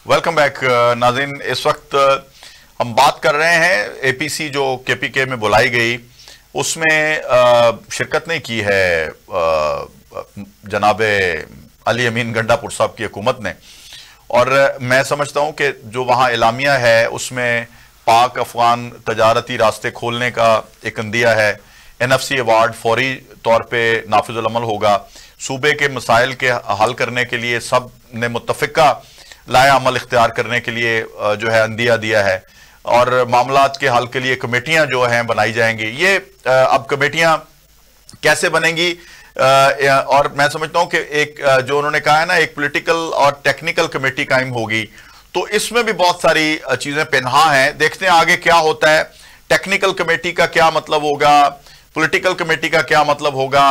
Welcome back नाज़रीन। इस वक्त हम बात कर रहे हैं एपीसी जो केपीके में बुलाई गई उसमें शिरकत नहीं की है जनाबे अली अमीन गंडापुर साहब की हुकूमत ने, और मैं समझता हूं कि जो वहां एलामिया है उसमें पाक अफगान तजारती रास्ते खोलने का एक अंदिया है। एनएफसी अवार्ड फौरी तौर पे नाफिजुल अमल होगा। सूबे के मसाइल के हल करने के लिए सब ने मुत्तफिका लाया अमल इख्तियार करने के लिए जो है अंदिया दिया है, और मामलात के हल के लिए कमेटियां जो हैं बनाई जाएंगी। ये अब कमेटियां कैसे बनेंगी, और मैं समझता हूं कि एक जो उन्होंने कहा है ना, एक पॉलिटिकल और टेक्निकल कमेटी कायम होगी, तो इसमें भी बहुत सारी चीजें पिन्हा हैं। देखते हैं आगे क्या होता है। टेक्निकल कमेटी का क्या मतलब होगा, पॉलिटिकल कमेटी का क्या मतलब होगा।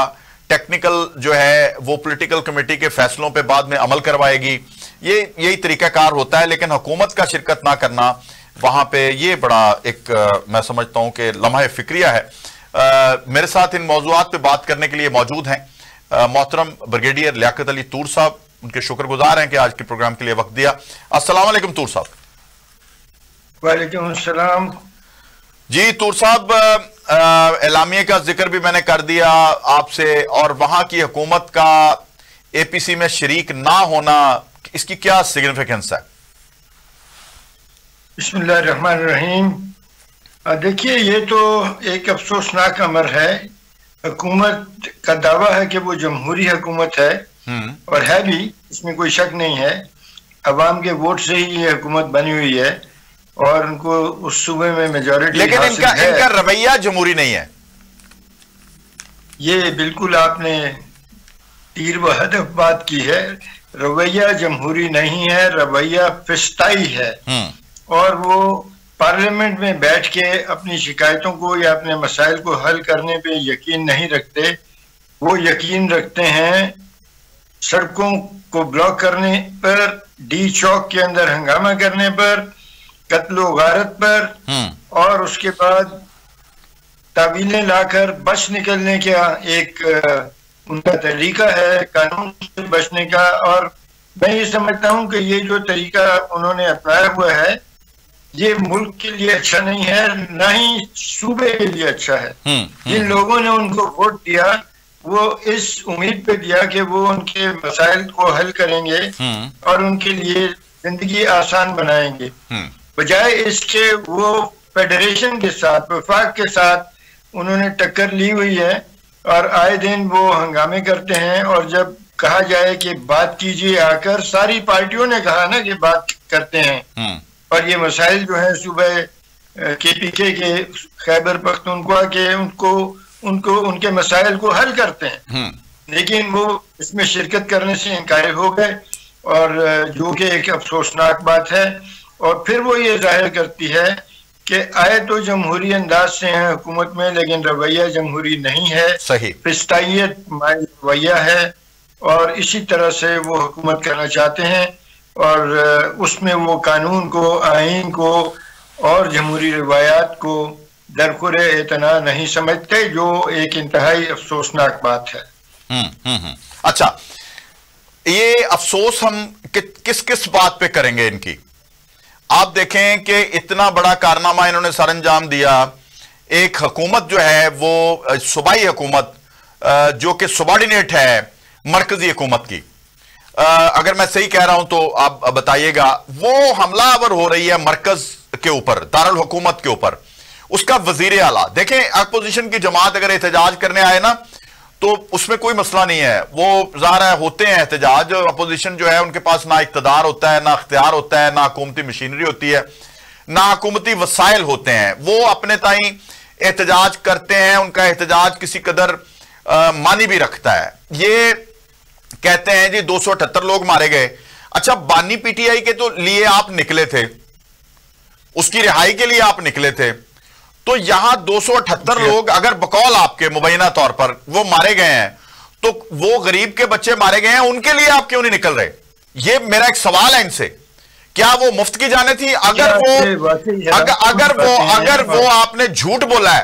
टेक्निकल जो है वो पॉलिटिकल कमेटी के फैसलों पे बाद में अमल करवाएगी। यही तरीकाकार होता है, लेकिन हुकूमत का शिरकत ना करना वहां पे ये बड़ा एक मैं समझता हूं कि लम्हा फिक्रिया है। मेरे साथ इन मौजूआत पे बात करने के लिए मौजूद हैं मोहतरम ब्रिगेडियर लियाकत अली तूर साहब। उनके शुक्रगुजार हैं कि आज के प्रोग्राम के लिए वक्त दिया। अस्सलाम वालेकुम तूर साहब। वालेकुम अस्सलाम जी। तूर साहब, एलामिया का जिक्र भी मैंने कर दिया आपसे, और वहां की हुकूमत का एपीसी में शरीक ना होना, इसकी क्या सिग्निफिकेंस है? बिस्मिल्लाहिर्रहमानिर्रहीम। देखिए, ये तो एक अफसोसनाक अमर है। हुकूमत का दावा है कि वो जमहूरी हुकूमत है, और है भी, इसमें कोई शक नहीं है। अवाम के वोट से ही ये हुकूमत बनी हुई है और उनको उस सूबे में मेजॉरिटी, लेकिन इनका रवैया जमहूरी नहीं है। ये बिल्कुल आपने तीर व हदफ बात की है। रवैया जमहूरी नहीं है, रवैया फिस्ताई है। और वो पार्लियामेंट में बैठ के अपनी शिकायतों को या अपने मसाइल को हल करने पे यकीन नहीं रखते। वो यकीन रखते हैं सड़कों को ब्लॉक करने पर, डी चौक के अंदर हंगामा करने पर, कत्लो गारत पर, और उसके बाद तावीलें लाकर बच निकलने का एक उनका तरीका है कानून से बचने का। और मैं ये समझता हूं कि ये जो तरीका उन्होंने अपनाया हुआ है ये मुल्क के लिए अच्छा नहीं है, ना ही सूबे के लिए अच्छा है। जिन लोगों ने उनको वोट दिया वो इस उम्मीद पे दिया कि वो उनके मसाइल को हल करेंगे और उनके लिए जिंदगी आसान बनाएंगे। बजाय इसके वो फेडरेशन के साथ, वफाक के साथ उन्होंने टक्कर ली हुई है, और आए दिन वो हंगामे करते हैं। और जब कहा जाए कि बात कीजिए आकर, सारी पार्टियों ने कहा ना कि बात करते हैं, और ये मसाइल जो है सुबह केपीके के खैबर पख्तूनख्वा के उनको उनके मसाइल को हल करते हैं, लेकिन वो इसमें शिरकत करने से इनकार हो गए, और जो कि एक अफसोसनाक बात है। और फिर वो ये जाहिर करती है कि आए तो जमहूरी अंदाज से हैं हुकूमत में, लेकिन रवैया जमहूरी नहीं है, सही फिस्ताइयत रवैया है, और इसी तरह से वो हुकूमत करना चाहते हैं। और उसमें वो कानून को, आईन को और जमहूरी रवायात को दरखुर एतना नहीं समझते, जो एक इंतहाई अफसोसनाक बात है। अच्छा, ये अफसोस हम किस किस बात पे करेंगे इनकी? आप देखें कि इतना बड़ा कारनामा इन्होंने सर अंजाम दिया। एक हुकूमत जो है वो सूबाई हुकूमत जो कि सबॉर्डिनेट है मरकजी हुकूमत की, अगर मैं सही कह रहा हूं तो आप बताइएगा, वो हमलावर हो रही है मरकज के ऊपर, दारुल हुकूमत के ऊपर। उसका वजीर आला देखें, अपोजिशन की जमात अगर एहतजाज करने आए ना तो उसमें कोई मसला नहीं है, वो ज़ाहिर है होते हैं एहतजाज। अपोजिशन जो है उनके पास ना इख्तियार होता है, ना अख्तियार होता है, ना हुकूमती मशीनरी होती है, ना हुकूमती वसाइल होते हैं। वो अपने ताई एहतजाज करते हैं, उनका एहतजाज किसी कदर मानी भी रखता है। ये कहते हैं जी 278 लोग मारे गए। अच्छा, बानी पीटीआई के तो लिए आप निकले थे, उसकी रिहाई के लिए आप निकले थे, तो यहां 278 लोग अगर बकौल आपके मुबैना तौर पर वो मारे गए हैं, तो वो गरीब के बच्चे मारे गए हैं, उनके लिए आप क्यों नहीं निकल रहे? ये मेरा एक सवाल है इनसे। क्या वो मुफ्त की जाने थी? अगर वो आपने झूठ बोला है,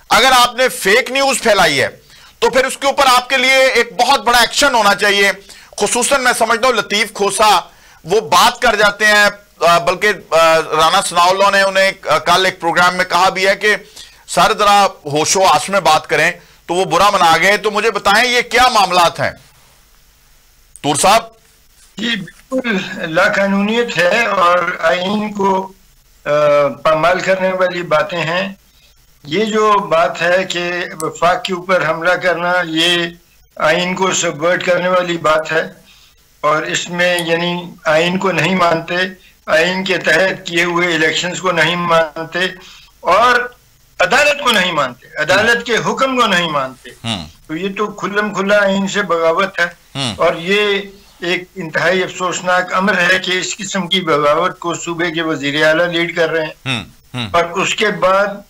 अगर आपने फेक न्यूज फैलाई है, तो फिर उसके ऊपर आपके लिए एक बहुत बड़ा एक्शन होना चाहिए। खुसूसन मैं समझता हूं लतीफ खोसा वो बात कर जाते हैं, बल्कि राना सनाउल्लाह ने उन्हें कल एक प्रोग्राम में कहा भी है कि सर जरा होशो आश में बात करें, तो वो बुरा मना गए। तो मुझे बताएं ये क्या मामलात हैं तूर साहब? जी बिल्कुल लाकानूनियत है और आईन को पामाल करने वाली बातें हैं। ये जो बात है कि वफाक के ऊपर हमला करना, ये आइन को सबवर्ट करने वाली बात है और इसमें यानी आइन को नहीं मानते, आइन के तहत किए हुए इलेक्शंस को नहीं मानते और अदालत को नहीं मानते, अदालत के हुक्म को नहीं मानते। तो ये तो खुल्लम खुल्ला आइन से बगावत है और ये एक इंतहाई अफसोसनाक अमर है कि इस किस्म की बगावत को सूबे के वजीर आला लीड कर रहे हैं। और उसके बाद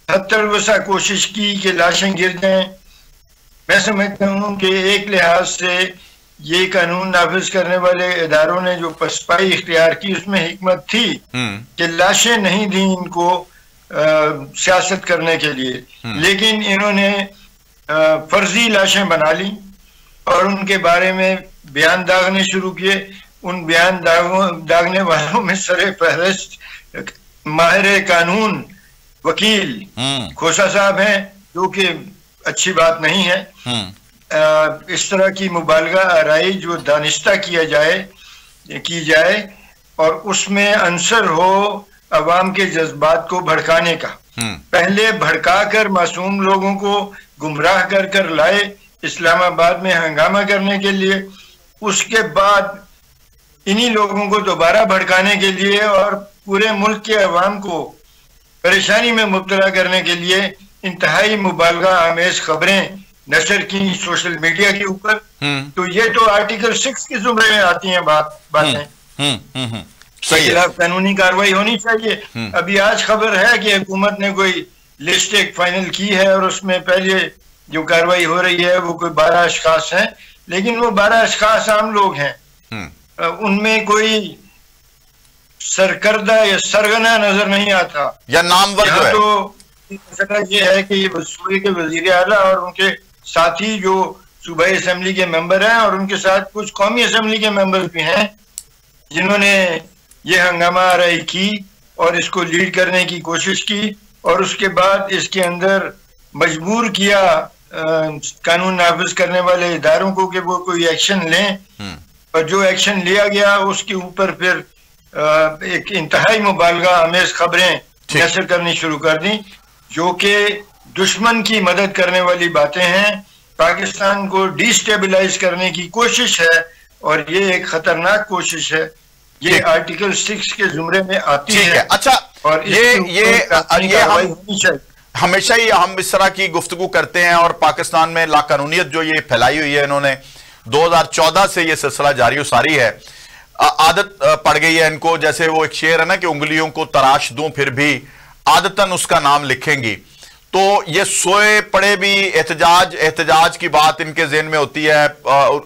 हत्तरवसा कोशिश की कि लाशें गिर जाएं। मैं समझता हूँ कि एक लिहाज से ये कानून नाफिज करने वाले इदारों ने जो पसपाई इख्तियार की उसमें हिकमत थी कि लाशें नहीं दी इनको सियासत करने के लिए, लेकिन इन्होंने फर्जी लाशें बना ली और उनके बारे में बयान दागने शुरू किए। उन बयान दागने वालों में सरे फहरिस्त माहिर कानून वकील खोसा साहब हैं, जो कि अच्छी बात नहीं है। इस तरह की मुबालगा आराई जो दानिस्ता की जाए और उसमें अंसर हो अवाम के जज्बात को भड़काने का। पहले भड़का कर मासूम लोगों को गुमराह कर कर लाए इस्लामाबाद में हंगामा करने के लिए, उसके बाद इन्हीं लोगों को दोबारा भड़काने के लिए और पूरे मुल्क के अवाम को परेशानी में मुब्तला करने के लिए इंतहाई मुबालगा आमेज खबरें नशर की सोशल मीडिया के ऊपर। तो ये तो आर्टिकल 6 के जुमरे में आती हैं बातें। सही खिलाफ कानूनी कार्रवाई होनी चाहिए। अभी आज खबर है कि हुकूमत ने कोई लिस्ट एक फाइनल की है और उसमें पहले जो कार्रवाई हो रही है वो कोई 12 अशखास हैं, लेकिन वो 12 अशखास आम लोग हैं, उनमें कोई सरकर्दा या सरगना नजर नहीं आता या नामवर है। तो ये है कि ये सूबे के वजीर आला और उनके साथी जो सूबाई असेंबली के मेंबर हैं और उनके साथ कुछ कौमी असेंबली के मेंबर भी हैं जिन्होंने ये हंगामा आराई की और इसको लीड करने की कोशिश की और उसके बाद इसके अंदर मजबूर किया कानून नाफिज करने वाले इदारों को कि वो कोई एक्शन लें। और जो एक्शन लिया गया उसके ऊपर फिर एक इंतहाई मुबालगा आमेज खबरें नशर करनी शुरू कर दी, जो कि दुश्मन की मदद करने वाली बातें हैं, पाकिस्तान को डिस्टेबलाइज करने की कोशिश है और ये एक खतरनाक कोशिश है। ये आर्टिकल 6 के जुमरे में आती है। अच्छा, और ये हमेशा ही हम इस तरह की गुफ्तगू करते हैं और पाकिस्तान में लाकानूनियत जो ये फैलाई हुई है, इन्होंने 2014 से ये सिलसिला जारी सारी है। आदत पड़ गई है इनको, जैसे वो एक शेर है ना कि उंगलियों को तराश दूं फिर भी आदतन उसका नाम लिखेंगी। तो ये सोए पड़े भी एहतजाज की बात इनके ज़हन में होती है,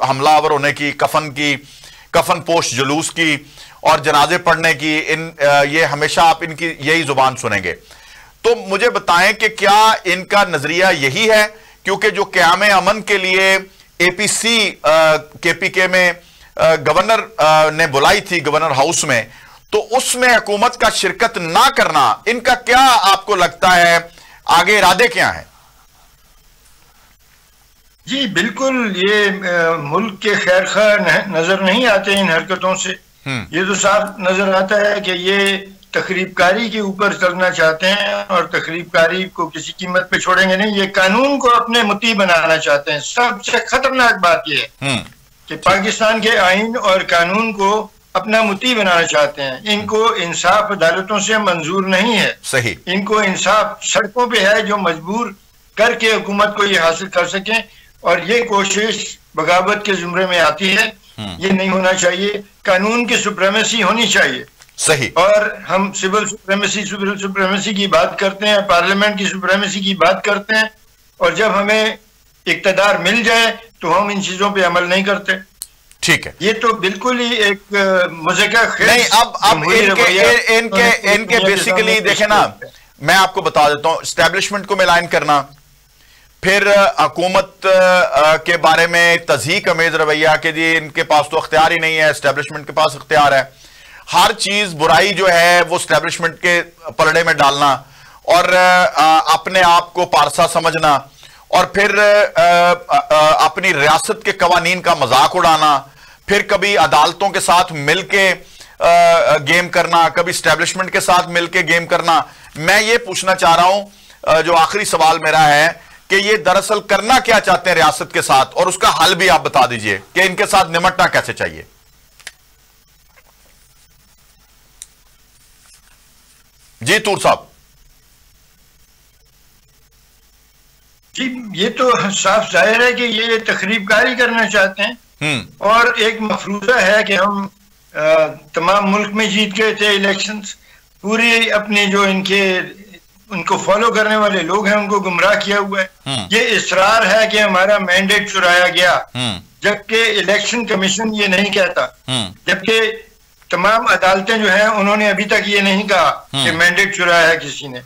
हमलावर होने की, कफन पोश जुलूस की और जनाजे पढ़ने की। ये हमेशा आप इनकी यही जुबान सुनेंगे। तो मुझे बताएं कि क्या इनका नजरिया यही है? क्योंकि जो क़याम अमन के लिए APC KPK में गवर्नर ने बुलाई थी गवर्नर हाउस में, तो उसमें हुकूमत का शिरकत ना करना, इनका क्या आपको लगता है आगे इरादे क्या हैं? जी बिल्कुल, ये मुल्क के खैर खा नजर नहीं आते इन हरकतों से। ये तो साफ नजर आता है कि ये तकरीबकारी के ऊपर चलना चाहते हैं और तकरीबकारी को किसी कीमत पे छोड़ेंगे नहीं। ये कानून को अपने मुती बनाना चाहते हैं। सबसे खतरनाक बात यह है कि पाकिस्तान के आइन और कानून को अपना मुती बनाना चाहते हैं। इनको इंसाफ अदालतों से मंजूर नहीं है। सही, इनको इंसाफ सड़कों पे है, जो मजबूर करके हुकूमत को ये हासिल कर सकें। और ये कोशिश बगावत के जुमरे में आती है। ये नहीं होना चाहिए। कानून की सुप्रीमेसी होनी चाहिए। सही। और हम सिविल सुप्रीमेसी की बात करते हैं, पार्लियामेंट की सुप्रीमेसी की बात करते हैं, और जब हमें इक्तदार मिल जाए तो हम इन चीजों पे अमल नहीं करते। ठीक है, ये तो बिल्कुल ही एक मजे का खेल नहीं। अब इनके बेसिकली देखे ना, मैं आपको बता देता हूं, एस्टेब्लिशमेंट को मिलान करना, फिर हुकूमत के बारे में तज़हीक अमेज रवैया के जी इनके पास तो अख्तियार ही नहीं है, एस्टेब्लिशमेंट के पास अख्तियार है। हर चीज बुराई जो है वो एस्टेब्लिशमेंट के पलड़े में डालना और अपने आप को पारसा समझना और फिर अपनी रियासत के कवानीन का मजाक उड़ाना, फिर कभी अदालतों के साथ मिलके गेम करना, कभी एस्टेब्लिशमेंट के साथ मिलके गेम करना। मैं ये पूछना चाह रहा हूं, जो आखिरी सवाल मेरा है कि ये दरअसल करना क्या चाहते हैं रियासत के साथ, और उसका हल भी आप बता दीजिए कि इनके साथ निमटना कैसे चाहिए। जी तूर साहब। जी, ये तो साफ जाहिर है कि ये तखरीबकारी करना चाहते हैं और एक मफरूजा है कि हम तमाम मुल्क में जीत गए थे इलेक्शंस, पूरी अपनी जो उनको फॉलो करने वाले लोग हैं उनको गुमराह किया हुआ है। ये इसरार है कि हमारा मैंडेट चुराया गया, जबकि इलेक्शन कमीशन ये नहीं कहता, जबकि तमाम अदालतें जो हैं उन्होंने अभी तक ये नहीं कहा कि मैंडेट चुराया है किसी ने।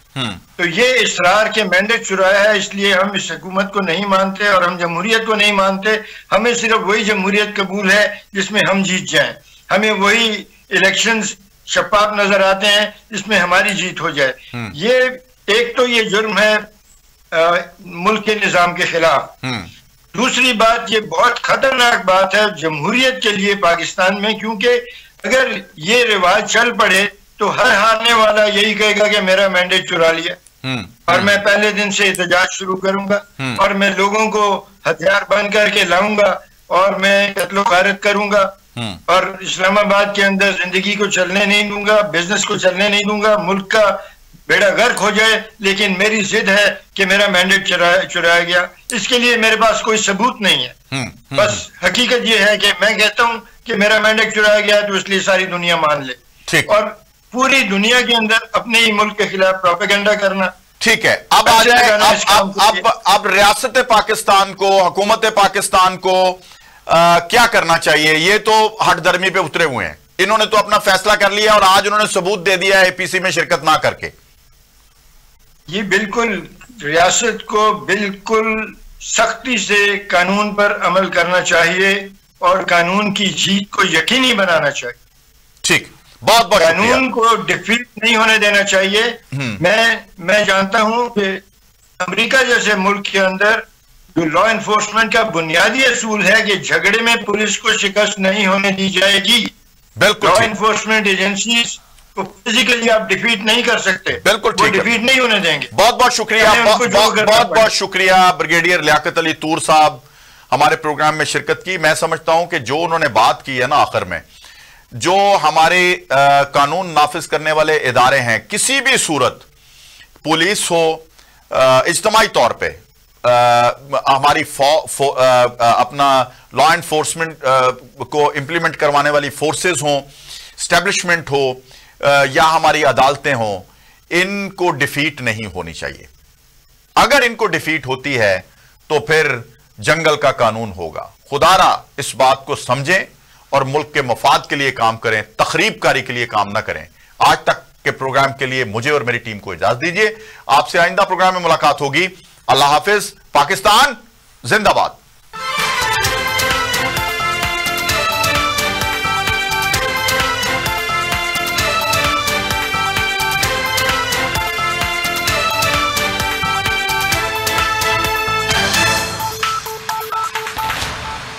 तो ये इसरार के मैंडेट चुराया है, इसलिए हम इस हुकूमत को नहीं मानते और हम जमहूरियत को नहीं मानते। हमें सिर्फ वही जमहूरियत कबूल है जिसमें हम जीत जाएं, हमें वही इलेक्शंस शफाफ नजर आते हैं जिसमें हमारी जीत हो जाए। ये एक तो ये जुर्म है मुल्क के निजाम के खिलाफ। दूसरी बात, ये बहुत खतरनाक बात है जमहूरियत के लिए पाकिस्तान में, क्योंकि अगर ये रिवाज चल पड़े तो हर हारने वाला यही कहेगा कि मेरा मैंडेट चुरा लिया और मैं पहले दिन से एहतजाज शुरू करूंगा और मैं लोगों को हथियार बंद करके लाऊंगा और मैं कत्लो गारत करूंगा और इस्लामाबाद के अंदर जिंदगी को चलने नहीं दूंगा, बिजनेस को चलने नहीं दूंगा, मुल्क का बेड़ा गर्क हो जाए। लेकिन मेरी जिद है कि मेरा मैंडेट चुराया गया, इसके लिए मेरे पास कोई सबूत नहीं है। बस हकीकत ये है कि मैं कहता हूं कि मेरा मैंडेट चुराया गया तो इसलिए सारी दुनिया मान ले और पूरी दुनिया के अंदर अपने ही मुल्क के खिलाफ प्रोपेगेंडा करना। ठीक है, अब आ जाए अब रियासत पाकिस्तान को, हुकूमत पाकिस्तान को क्या करना चाहिए। ये तो हठधर्मी पे उतरे हुए हैं, इन्होंने तो अपना फैसला कर लिया और आज उन्होंने सबूत दे दिया है एपीसी में शिरकत ना करके। ये बिल्कुल रियासत को बिल्कुल सख्ती से कानून पर अमल करना चाहिए और कानून की जीत को यकीनी बनाना चाहिए। ठीक, बहुत बहुत कानून को डिफीट नहीं होने देना चाहिए। मैं जानता हूं कि अमेरिका जैसे मुल्क के अंदर जो लॉ एनफोर्समेंट का बुनियादी असूल है कि झगड़े में पुलिस को शिकस्त नहीं होने दी जाएगी। बिल्कुल, लॉ एनफोर्समेंट एजेंसीज को फिजिकली आप डिफीट नहीं कर सकते, बिल्कुल वो डिफीट नहीं होने देंगे। बहुत बहुत शुक्रिया, बहुत शुक्रिया ब्रिगेडियर लियाकत अली तूर साहब हमारे प्रोग्राम में शिरकत की। मैं समझता हूं कि जो उन्होंने बात की है ना आखिर में, जो हमारे कानून नाफिज करने वाले इदारे हैं, किसी भी सूरत पुलिस हो, इज्तमाई तौर पे हमारी अपना लॉ एनफोर्समेंट को इंप्लीमेंट करवाने वाली फोर्सेस हों, एस्टेब्लिशमेंट हो या हमारी अदालतें हों, इनको डिफीट नहीं होनी चाहिए। अगर इनको डिफीट होती है तो फिर जंगल का कानून होगा। खुदारा इस बात को समझें और मुल्क के मफाद के लिए काम करें, तखरीबकारी के लिए काम ना करें। आज तक के प्रोग्राम के लिए मुझे और मेरी टीम को इजाजत दीजिए। आपसे आइंदा प्रोग्राम में मुलाकात होगी। अल्लाह हाफिज। पाकिस्तान जिंदाबाद।